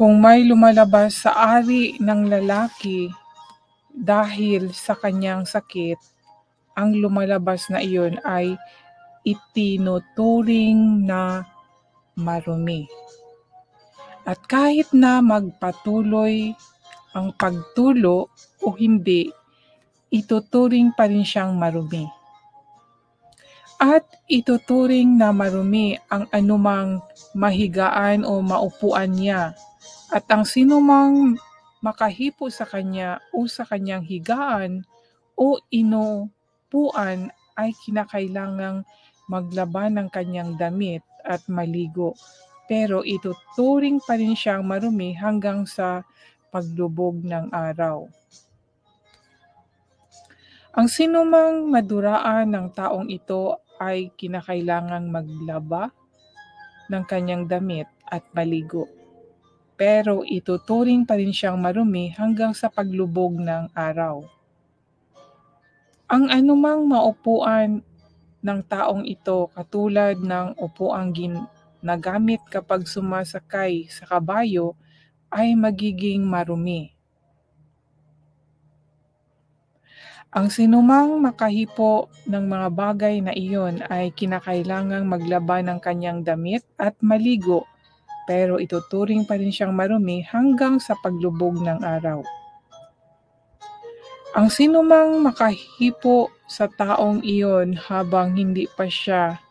Kung may lumalabas sa ari ng lalaki dahil sa kanyang sakit, ang lumalabas na iyon ay itinuturing na marumi. At kahit na magpatuloy ang pagtulo o hindi, ituturing pa rin siyang marumi. At ituturing na marumi ang anumang mahigaan o maupuan niya, at ang sinumang makahipo sa kanya o sa kanyang higaan o inupuan ay kinakailangang maglaban ng kanyang damit at maligo. Pero ituturing pa rin siyang marumi hanggang sa paglubog ng araw. Ang sinumang maduraan ng taong ito ay kinakailangang maglaba ng kanyang damit at maligo. Pero ituturing pa rin siyang marumi hanggang sa paglubog ng araw. Ang anumang maupuan ng taong ito katulad ng upuang ginagamit kapag sumasakay sa kabayo ay magiging marumi. Ang sinumang makahipo ng mga bagay na iyon ay kinakailangang maglaba ng kanyang damit at maligo, pero ituturing pa rin siyang marumi hanggang sa paglubog ng araw. Ang sinumang makahipo sa taong iyon habang hindi pa siya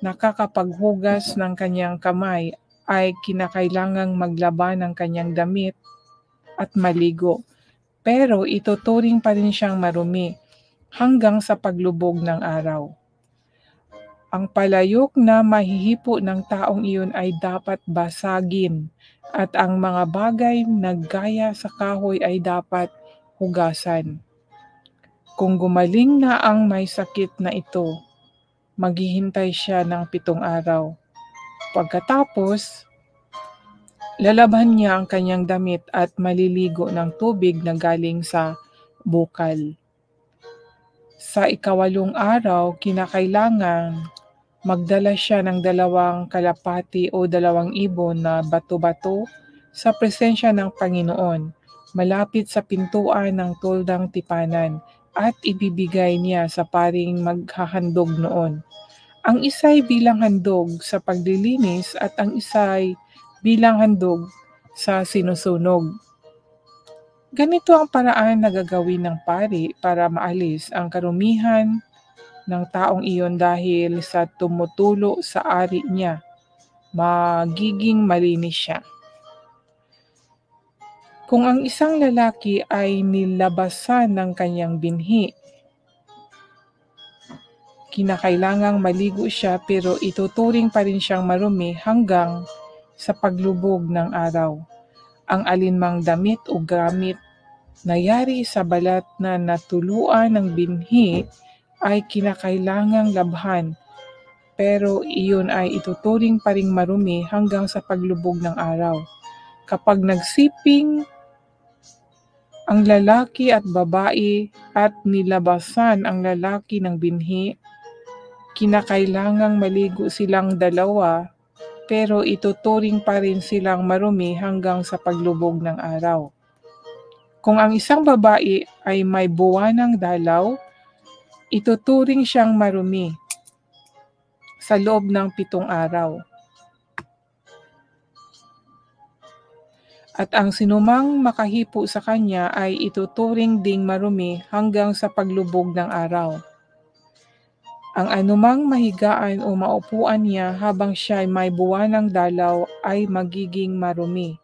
nakakapaghugas ng kanyang kamay ay kinakailangang maglaba ng kanyang damit at maligo, pero ituturing pa rin siyang marumi hanggang sa paglubog ng araw. Ang palayok na mahihipo ng taong iyon ay dapat basagin, at ang mga bagay na gaya sa kahoy ay dapat hugasan. Kung gumaling na ang may sakit na ito, maghihintay siya ng 7 araw. Pagkatapos, lalaban niya ang kanyang damit at maliligo ng tubig na galing sa bukal. Sa 8 araw, kinakailangan magdala siya ng 2 kalapati o 2 ibon na bato-bato sa presensya ng Panginoon, malapit sa pintuan ng tuldang tipanan, at ibibigay niya sa paring maghahandog noon. Ang isa'y bilang handog sa paglilinis at ang isa'y bilang handog sa sinusunog. Ganito ang paraan na gagawin ng pari para maalis ang karumihan ng taong iyon dahil sa tumutulo sa ari niya. Magiging malinis siya. Kung ang isang lalaki ay nilabasan ng kanyang binhi, kinakailangang maligo siya, pero ituturing pa rin siyang marumi hanggang sa paglubog ng araw. Ang alinmang damit o gamit na yari sa balat na natuluan ng binhi ay kinakailangang labhan, pero iyon ay ituturing pa ring marumi hanggang sa paglubog ng araw. Kapag nagsiping ang lalaki at babae at nilabasan ang lalaki ng binhi, kinakailangang maligo silang dalawa, pero ituturing pa rin silang marumi hanggang sa paglubog ng araw. Kung ang isang babae ay may buwanang dalaw, ituturing siyang marumi sa loob ng 7 araw. At ang sinumang makahipo sa kanya ay ituturing ding marumi hanggang sa paglubog ng araw. Ang anumang mahigaan o maupuan niya habang siya ay may buwanang dalaw ay magiging marumi.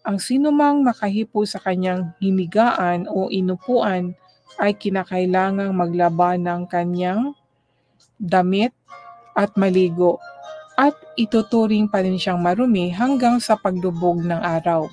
Ang sinumang makahipo sa kanyang hinigaan o inupuan ay kinakailangang maglaba ng kanyang damit at maligo, at ituturing pa rin siyang marumi hanggang sa paglubog ng araw.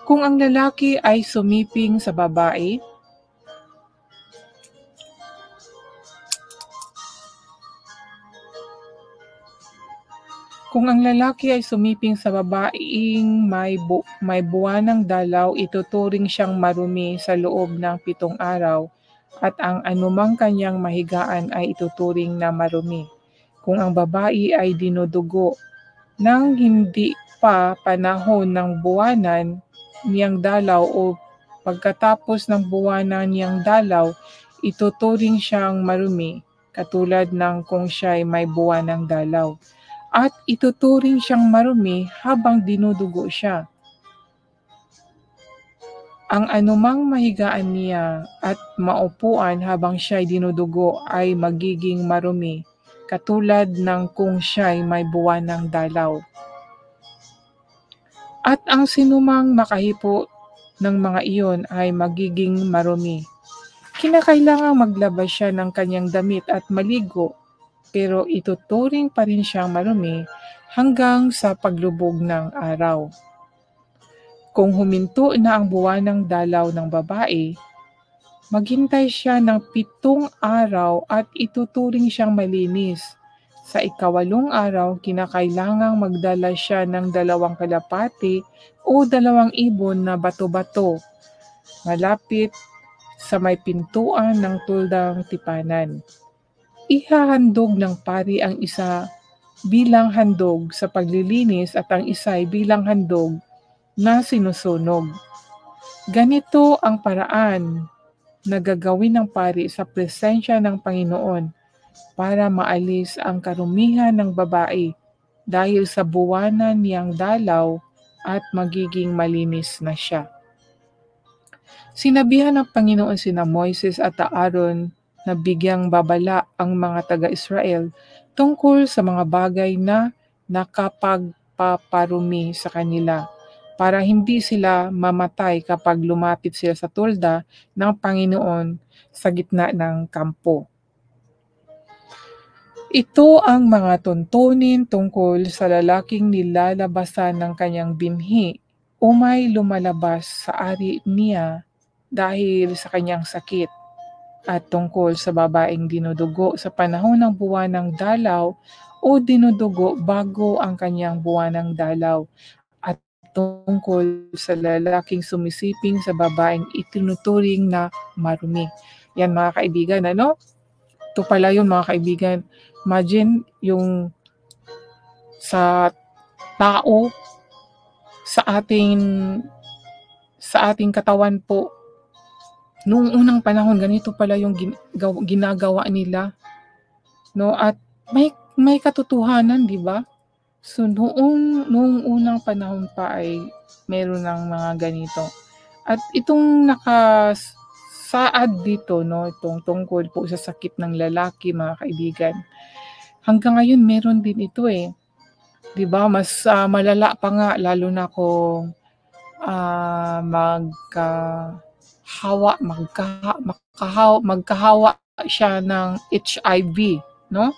Kung ang lalaki ay sumiping sa babae, may buwanang dalaw, ituturing siyang marumi sa loob ng 7 araw, at ang anumang kanyang mahigaan ay ituturing na marumi. Kung ang babae ay dinudugo ng hindi pa panahon ng buwanan niyang dalaw o pagkatapos ng buwanan niyang dalaw, ituturing siyang marumi, katulad ng kung siya'y may buwanang dalaw. At ituturing siyang marumi habang dinudugo siya. Ang anumang mahigaan niya at maupuan habang siya'y dinudugo ay magiging marumi, katulad ng kung siya'y may buwanang dalaw. At ang sinumang makahipo ng mga iyon ay magiging marumi. Kinakailangang maglabas siya ng kanyang damit at maligo, pero ituturing pa rin siyang marumi hanggang sa paglubog ng araw. Kung huminto na ang buwanang dalaw ng babae, maghintay siya ng 7 araw at ituturing siyang malinis. Sa 8 araw, kinakailangang magdala siya ng 2 kalapati o 2 ibon na bato-bato, malapit sa may pintuan ng tuldang tipanan. Ihahandog ng pari ang isa bilang handog sa paglilinis at ang isa'y bilang handog na sinusunog. Ganito ang paraan na gagawin ng pari sa presensya ng Panginoon para maalis ang karumihan ng babae dahil sa buwanan niyang dalaw at magiging malinis na siya. Sinabihan ng Panginoon sina Moises at Aaron na bigyang babala ang mga taga-Israel tungkol sa mga bagay na nakapagpaparumi sa kanila, para hindi sila mamatay kapag lumapit sila sa tulda ng Panginoon sa gitna ng kampo. Ito ang mga tuntunin tungkol sa lalaking nilalabasan ng kanyang binhi o may lumalabas sa ari niya dahil sa kanyang sakit, at tungkol sa babaeng dinudugo sa panahon ng buwanang dalaw o dinudugo bago ang kanyang buwanang dalaw, at tungkol sa lalaking sumisiping sa babaeng itinuturing na marumi. Yan mga kaibigan, ano? Ito pala yun mga kaibigan. Imagine yung sa tao, sa ating katawan po, noong unang panahon, ganito pala yung ginagawa nila. No? At may katotohanan, di ba? So noong unang panahon pa ay meron ng mga ganito. At itong nakasaad dito, no, itong tungkol po sa sakit ng lalaki, mga kaibigan. Hanggang ngayon meron din ito eh. 'Di ba? Mas malala pa nga lalo na kung magkahawa siya ng HIV, no?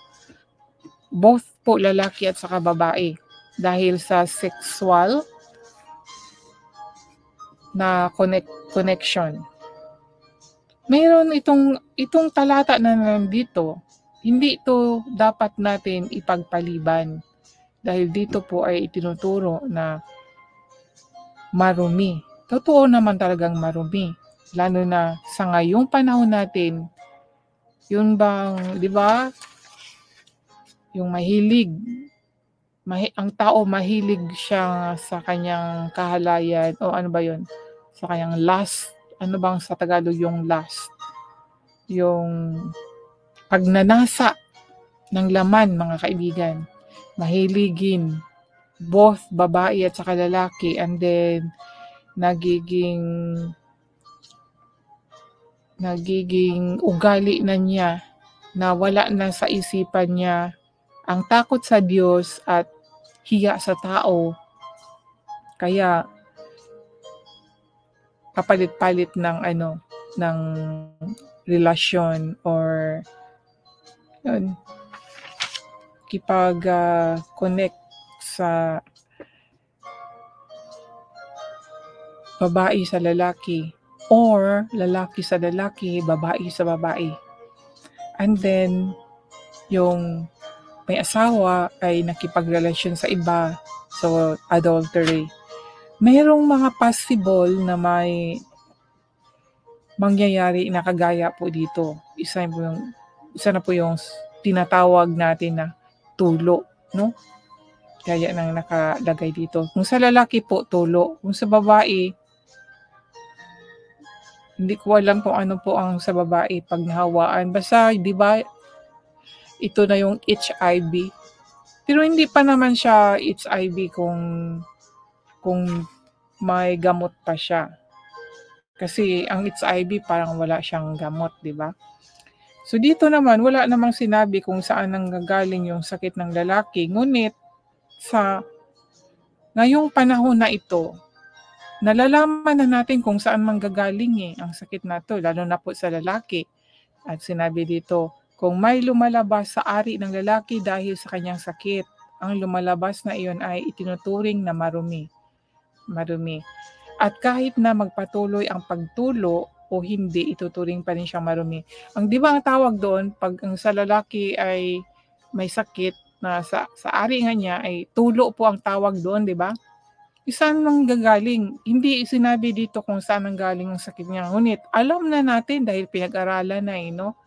Both po lalaki at saka babae, dahil sa sexual na connection. Mayroon itong talata na nandito, hindi ito dapat natin ipagpaliban, dahil dito po ay itinuturo na marumi. Totoo naman talagang marumi, lalo na sa ngayong panahon natin. Yun bang, di ba? Yung ang tao mahilig siya sa kanyang kahalayan, o ano ba yun? Sa kanyang lust. Ano bang sa Tagalog yung lust? Yung pagnanasa ng laman, mga kaibigan. Mahiligin both babae at saka lalaki, and then nagiging ugali na niya na wala na sa isipan niya ang takot sa Diyos at hiya sa tao. Kaya kapalit-palit ng relasyon, or yun, connect sa babae sa lalaki, or lalaki sa lalaki, babae sa babae. And then yung may asawa ay nakipagrelasyon sa iba, so adultery. Mayroong mga possible na may mangyayari na kagaya po dito. Isa na po yung tinatawag natin na tulo, no? Gaya ng nakalagay dito. Kung sa lalaki po, tulo. Kung sa babae, hindi ko alam kung ano po ang sa babae pag nahawaan. Basta, di ba, ito na yung HIV. Pero hindi pa naman siya HIV kung may gamot pa siya. Kasi ang HIV parang wala siyang gamot, di ba? So dito naman, wala namang sinabi kung saan nanggagaling yung sakit ng lalaki. Ngunit sa ngayong panahon na ito, nalalaman na natin kung saan manggagaling ang sakit na to, lalo na po sa lalaki. At sinabi dito, kung may lumalabas sa ari ng lalaki dahil sa kanyang sakit, ang lumalabas na iyon ay itinuturing na marumi. At kahit na magpatuloy ang pagtulo o hindi, ituturing pa rin siyang marumi. Di ba ang tawag doon, pag ang sa lalaki ay may sakit na sa ari nga niya, ay tulo po ang tawag doon, di ba? Saan nang gagaling? Hindi sinabi dito kung saan ang galing ang sakit niya. Ngunit alam na natin dahil pinag-aralan na no?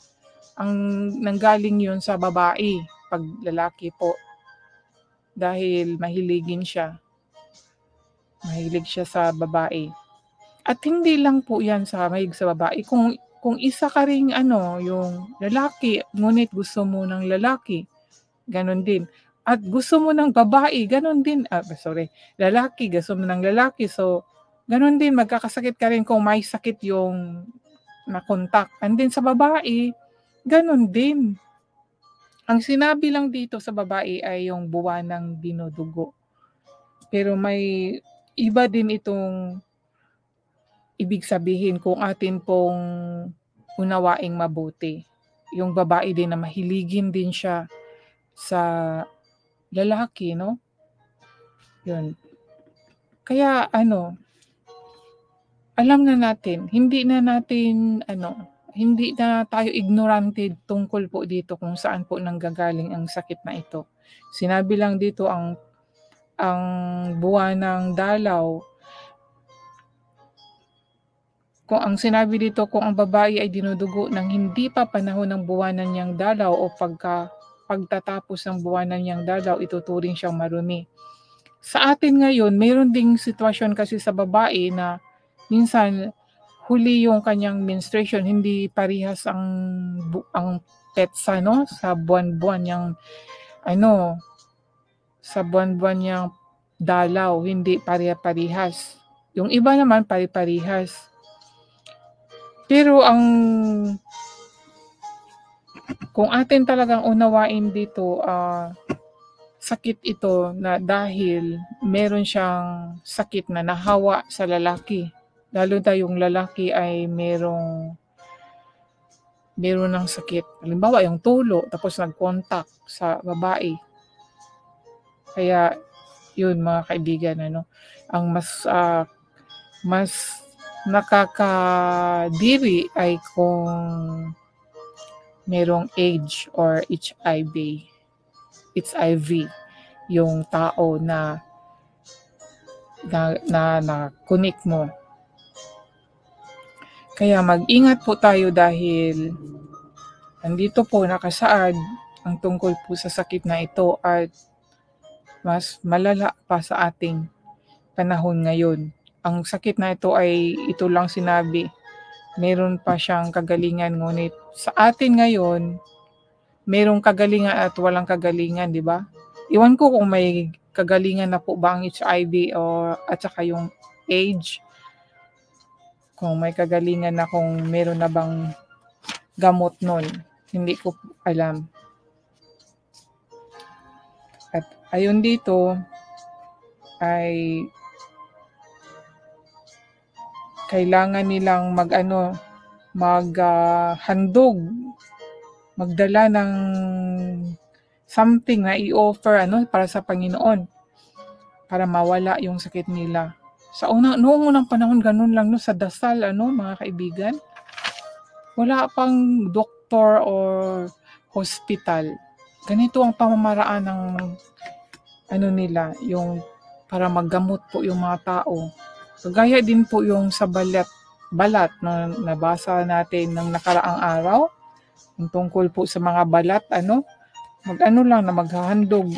Ang nanggaling yun sa babae, pag lalaki po. Dahil mahilig siya sa babae. At hindi lang po yan sa mahilig sa babae. Kung isa ka ring yung lalaki, ngunit gusto mo ng lalaki, ganon din. At gusto mo ng babae, ganon din. Lalaki, gusto mo ng lalaki. So, ganon din, magkakasakit ka rin kung may sakit yung na-contact. And then sa babae, ganon din. Ang sinabi lang dito sa babae ay yung buwanang dinudugo. Pero may iba din itong ibig sabihin kung atin pong unawaing mabuti. Yung babae din na mahiligin din siya sa lalaki, no? Yun. Kaya alam na natin, hindi na tayo ignorante tungkol po dito kung saan po nanggagaling ang sakit na ito. Sinabi lang dito ang buwan ng dalaw. Kung ang sinabi dito, kung ang babae ay dinudugo ng hindi pa panahon ng buwanan niyang dalaw o pagtatapos ng buwanan niyang dalaw, ituturing siyang marumi. Sa atin ngayon, mayroon ding sitwasyon kasi sa babae na minsan huli yung kanyang menstruation, hindi parihas ang petsa, no? Sa buwan-buwan niyang sa buwan-buwan niyang dalaw, hindi pariha-parihas. Yung iba naman pari-parihas. Pero kung atin talagang unawain dito, sakit ito na dahil meron siyang sakit na nahawa sa lalaki. Lalo na yung lalaki ay meron ng sakit. Halimbawa, yung tulo, tapos nag-contact sa babae. Kaya, yun mga kaibigan, ang mas nakakadiri ay kung merong AIDS or HIV, yung tao na connect mo. Kaya mag-ingat po tayo dahil nandito po nakasaad ang tungkol po sa sakit na ito at mas malala pa sa ating panahon ngayon. Ang sakit na ito ay ito lang sinabi. Meron pa siyang kagalingan, ngunit sa atin ngayon, merong kagalingan at walang kagalingan, di ba? Iwan ko kung may kagalingan na po ba ang HIV at saka yung AIDS. Kung may kagalingan na, kung meron na bang gamot nun. Hindi ko alam. At ayun dito ay kailangan nilang maghandog, magdala ng something na i-offer para sa Panginoon para mawala yung sakit nila. Noong unang panahon, ganun lang sa dasal, mga kaibigan. Wala pang doktor or hospital. Ganito ang pamamaraan ng nila, yung para maggamot po yung mga tao. Kagaya din po yung sa balat na nabasa natin ng nakaraang araw. Yung tungkol po sa mga balat, maghandog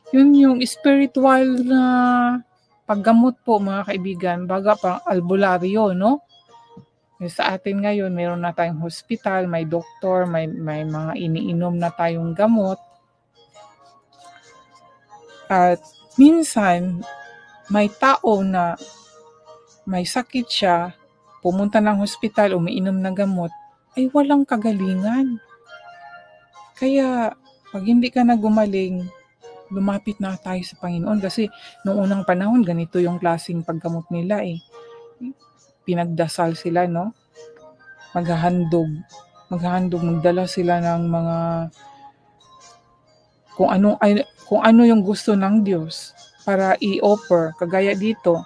Yun yung spiritual na paggamot po mga kaibigan, baga parang albularyo, no? Sa atin ngayon, meron na tayong hospital, may doktor, may mga iniinom na tayong gamot. At minsan, may tao na may sakit siya, pumunta ng hospital, umiinom ng gamot, ay walang kagalingan. Kaya, pag hindi ka na gumaling, lumapit na tayo sa Panginoon. Kasi, noong unang panahon, ganito yung klaseng paggamot nila eh. Pinagdasal sila, no? Maghahandog, magdala sila ng mga kung ano yung gusto ng Diyos para i-offer, kagaya dito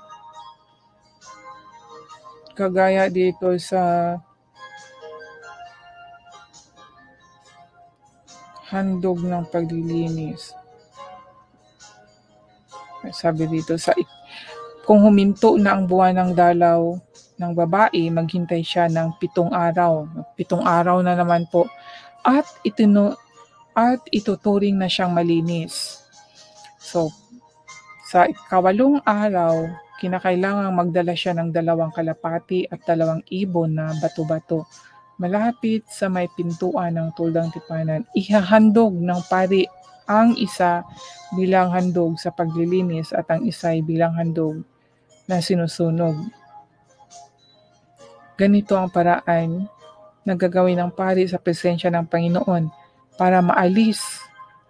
sa handog ng paglilinis. Sabi dito kung huminto na ang buwan ng dalaw ng babae, maghintay siya ng 7 araw. 7 araw na naman po. At ituturing na siyang malinis. So, sa 8 araw, kinakailangang magdala siya ng 2 kalapati at 2 ibon na bato-bato. Malapit sa may pintuan ng tuldang tipanan, ihahandog ng pari ang isa bilang handog sa paglilinis at ang isa bilang handog na sinusunog. Ganito ang paraan na gagawin ng pari sa presensya ng Panginoon para maalis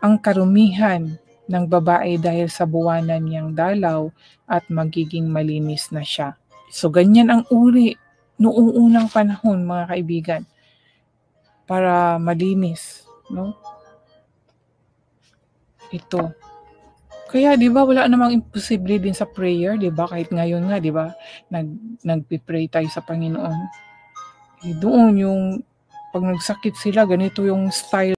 ang karumihan ng babae dahil sa buwanan niyang dalaw at magiging malinis na siya. So ganyan ang uri noong unang panahon mga kaibigan para malinis, no? Ito. Kaya 'di ba wala namang imposible din sa prayer, 'di ba? Kahit ngayon nga 'di ba nagpi-pray tayo sa Panginoon. Doon yung pag nagsakit sila ganito yung style